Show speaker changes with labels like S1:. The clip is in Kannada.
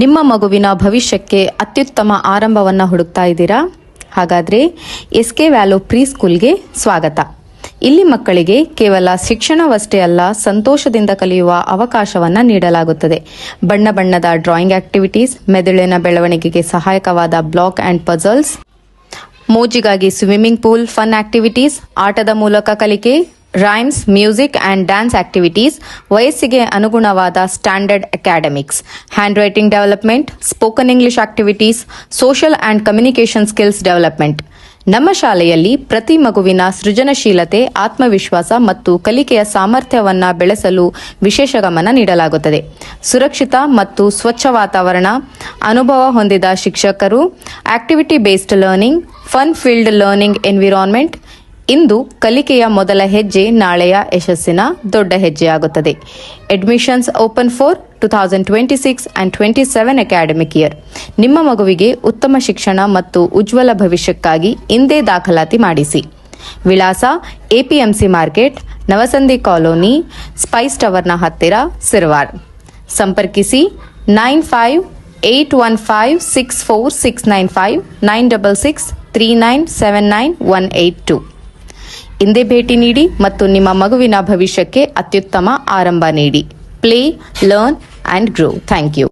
S1: ನಿಮ್ಮ ಮಗುವಿನ ಭವಿಷ್ಯಕ್ಕೆ ಅತ್ಯುತ್ತಮ ಆರಂಭವನ್ನು ಹುಡುಕ್ತಾ ಇದ್ದೀರಾ? ಹಾಗಾದರೆ SK ವ್ಯಾಲ್ಯೂ ಪ್ರೀ ಸ್ಕೂಲ್ಗೆ ಸ್ವಾಗತ. ಇಲ್ಲಿ ಮಕ್ಕಳಿಗೆ ಕೇವಲ ಶಿಕ್ಷಣವಷ್ಟೇ ಅಲ್ಲ, ಸಂತೋಷದಿಂದ ಕಲಿಯುವ ಅವಕಾಶವನ್ನು ನೀಡಲಾಗುತ್ತದೆ. ಬಣ್ಣ ಬಣ್ಣದ ಡ್ರಾಯಿಂಗ್ ಆಕ್ಟಿವಿಟೀಸ್, ಮೆದುಳಿನ ಬೆಳವಣಿಗೆಗೆ ಸಹಾಯಕವಾದ ಬ್ಲಾಕ್ ಆ್ಯಂಡ್ ಪಜಲ್ಸ್, ಮೋಜಿಗಾಗಿ ಸ್ವಿಮ್ಮಿಂಗ್ ಪೂಲ್, ಫನ್ ಆಕ್ಟಿವಿಟೀಸ್, ಆಟದ ಮೂಲಕ ಕಲಿಕೆ, rhymes, music and dance activities, ವಯಸ್ಸಿಗೆ ಅನುಗುಣವಾದ standard academics, hand writing development, spoken English activities, social and communication skills development. ನಮ್ಮ ಶಾಲೆಯಲ್ಲಿ ಪ್ರತಿ ಮಗುವಿನ ಸೃಜನಶೀಲತೆ, ಆತ್ಮವಿಶ್ವಾಸ ಮತ್ತು ಕಲಿಕೆಯ ಸಾಮರ್ಥ್ಯವನ್ನು ಬೆಳೆಸಲು ವಿಶೇಷ ಗಮನ ನೀಡಲಾಗುತ್ತದೆ. ಸುರಕ್ಷಿತ ಮತ್ತು ಸ್ವಚ್ಛ ವಾತಾವರಣ, ಅನುಭವ ಹೊಂದಿದ ಶಿಕ್ಷಕರು, activity based learning, fun field learning environment. ಇಂದು ಕಲಿಕೆಯ ಮೊದಲ ಹೆಜ್ಜೆ ನಾಳೆಯ ಯಶಸ್ಸಿನ ದೊಡ್ಡ ಹೆಜ್ಜೆಯಾಗುತ್ತದೆ. Admissions open for 2026 and 27 academic year. ನಿಮ್ಮ ಮಗುವಿಗೆ ಉತ್ತಮ ಶಿಕ್ಷಣ ಮತ್ತು ಉಜ್ವಲ ಭವಿಷ್ಯಕ್ಕಾಗಿ ಇಂದೇ ದಾಖಲಾತಿ ಮಾಡಿಸಿ. ವಿಳಾಸ APMC ಮಾರ್ಕೆಟ್, ನವಸಂದಿ ಕಾಲೋನಿ, ಸ್ಪೈಸ್ ಟವರ್ನ ಹತ್ತಿರ, ಸಿರವಾರ್. ಸಂಪರ್ಕಿಸಿ 9581564695 9663979182. ಇಂದೇ ಭೇಟಿ ನೀಡಿ ಮತ್ತು ನಿಮ್ಮ ಮಗುವಿನ ಭವಿಷ್ಯಕ್ಕೆ ಅತ್ಯುತ್ತಮ ಆರಂಭ ನೀಡಿ. Play, learn and grow. Thank you.